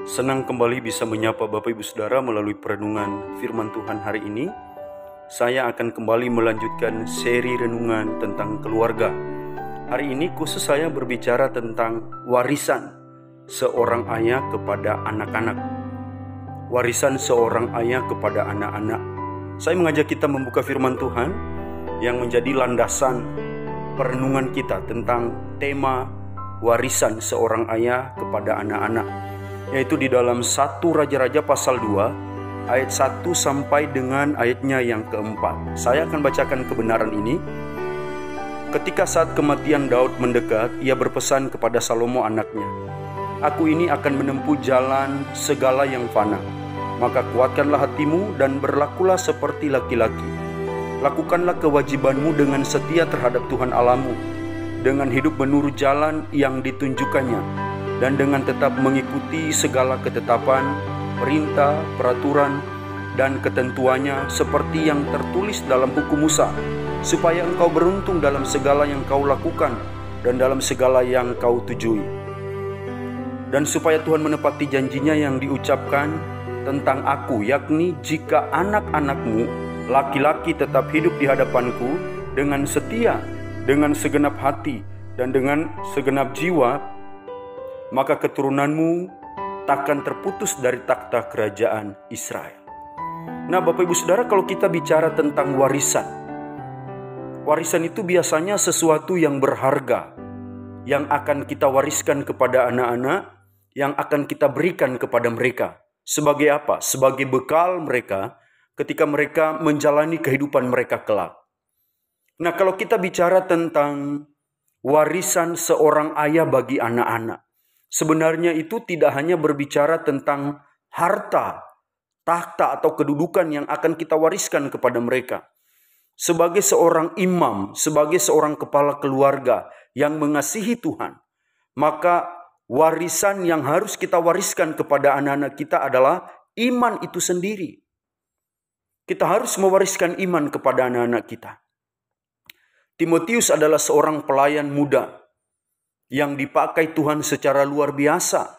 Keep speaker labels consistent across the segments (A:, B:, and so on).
A: Senang kembali bisa menyapa Bapak Ibu Saudara melalui perenungan firman Tuhan hari ini. Saya akan kembali melanjutkan seri renungan tentang keluarga. Hari ini khusus saya berbicara tentang warisan seorang ayah kepada anak-anak. Warisan seorang ayah kepada anak-anak. Saya mengajak kita membuka firman Tuhan yang menjadi landasan perenungan kita tentang tema warisan seorang ayah kepada anak-anak, yaitu di dalam 1 Raja-Raja pasal 2 ayat 1 sampai dengan ayatnya yang keempat. Saya akan bacakan kebenaran ini. Ketika saat kematian Daud mendekat, ia berpesan kepada Salomo anaknya, "Aku ini akan menempuh jalan segala yang fana. Maka kuatkanlah hatimu dan berlakulah seperti laki-laki. Lakukanlah kewajibanmu dengan setia terhadap Tuhan Allahmu, dengan hidup menurut jalan yang ditunjukkannya, dan dengan tetap mengikuti segala ketetapan, perintah, peraturan, dan ketentuannya seperti yang tertulis dalam hukum Musa, supaya engkau beruntung dalam segala yang kau lakukan dan dalam segala yang kau tujui. Dan supaya Tuhan menepati janjinya yang diucapkan tentang aku, yakni jika anak-anakmu laki-laki tetap hidup di hadapanku dengan setia, dengan segenap hati, dan dengan segenap jiwa, maka keturunanmu takkan terputus dari takhta kerajaan Israel." Nah, Bapak Ibu Saudara, kalau kita bicara tentang warisan itu biasanya sesuatu yang berharga, yang akan kita wariskan kepada anak-anak, yang akan kita berikan kepada mereka. Sebagai apa? Sebagai bekal mereka ketika mereka menjalani kehidupan mereka kelak. Nah, kalau kita bicara tentang warisan seorang ayah bagi anak-anak, sebenarnya itu tidak hanya berbicara tentang harta, takhta atau kedudukan yang akan kita wariskan kepada mereka. Sebagai seorang imam, sebagai seorang kepala keluarga yang mengasihi Tuhan, maka warisan yang harus kita wariskan kepada anak-anak kita adalah iman itu sendiri. Kita harus mewariskan iman kepada anak-anak kita. Timotius adalah seorang pelayan muda yang dipakai Tuhan secara luar biasa.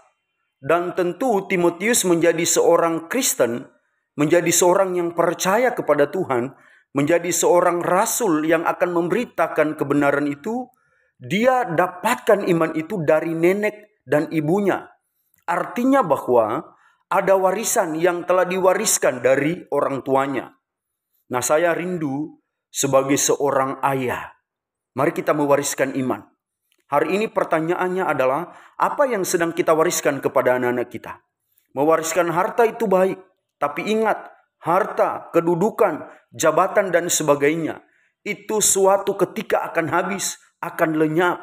A: Dan tentu Timotius menjadi seorang Kristen, menjadi seorang yang percaya kepada Tuhan, menjadi seorang rasul yang akan memberitakan kebenaran itu. Dia dapatkan iman itu dari nenek dan ibunya. Artinya bahwa ada warisan yang telah diwariskan dari orang tuanya. Nah, saya rindu sebagai seorang ayah, mari kita mewariskan iman. Hari ini pertanyaannya adalah, apa yang sedang kita wariskan kepada anak-anak kita? Mewariskan harta itu baik, tapi ingat, harta, kedudukan, jabatan, dan sebagainya, itu suatu ketika akan habis, akan lenyap.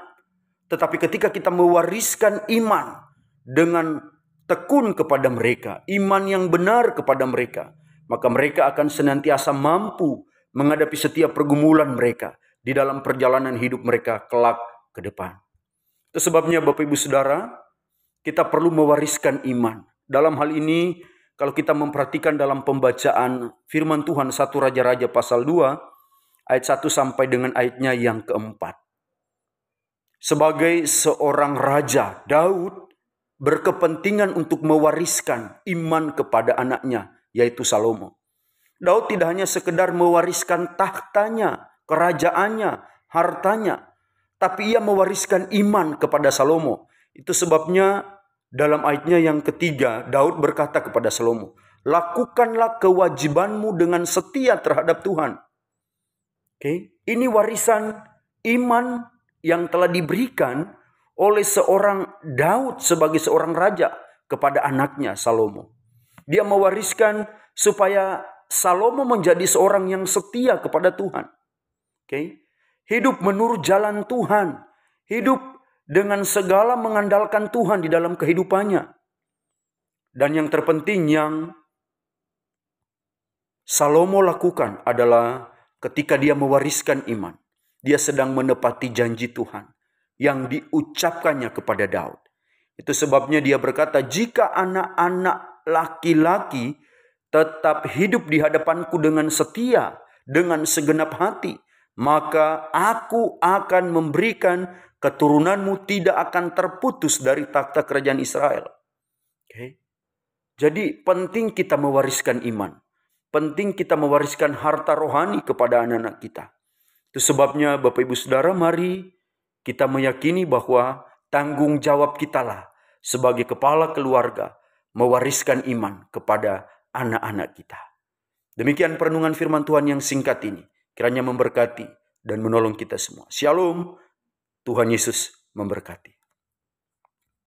A: Tetapi ketika kita mewariskan iman dengan tekun kepada mereka, iman yang benar kepada mereka, maka mereka akan senantiasa mampu menghadapi setiap pergumulan mereka di dalam perjalanan hidup mereka kelak ke depan. Itu sebabnya Bapak Ibu Saudara, kita perlu mewariskan iman. Dalam hal ini, kalau kita memperhatikan dalam pembacaan firman Tuhan 1 Raja-Raja pasal 2, ayat 1 sampai dengan ayatnya yang keempat. Sebagai seorang raja, Daud berkepentingan untuk mewariskan iman kepada anaknya, yaitu Salomo. Daud tidak hanya sekedar mewariskan tahtanya, kerajaannya, hartanya, tapi ia mewariskan iman kepada Salomo. Itu sebabnya dalam ayatnya yang ketiga, Daud berkata kepada Salomo, "Lakukanlah kewajibanmu dengan setia terhadap Tuhan." Ini warisan iman yang telah diberikan oleh seorang Daud sebagai seorang raja kepada anaknya Salomo. Dia mewariskan supaya Salomo menjadi seorang yang setia kepada Tuhan. Hidup menurut jalan Tuhan. Hidup dengan segala mengandalkan Tuhan di dalam kehidupannya. Dan yang terpenting yang Salomo lakukan adalah ketika dia mewariskan iman, dia sedang menepati janji Tuhan yang diucapkannya kepada Daud. Itu sebabnya dia berkata, "Jika anak-anak laki-laki tetap hidup di hadapanku dengan setia, dengan segenap hati, maka aku akan memberikan keturunanmu tidak akan terputus dari takhta kerajaan Israel." Jadi penting kita mewariskan iman. Penting kita mewariskan harta rohani kepada anak-anak kita. Itu sebabnya Bapak Ibu Saudara, mari kita meyakini bahwa tanggung jawab kita lah sebagai kepala keluarga mewariskan iman kepada anak-anak kita. Demikian perenungan firman Tuhan yang singkat ini. Kiranya memberkati dan menolong kita semua. Shalom. Tuhan Yesus memberkati.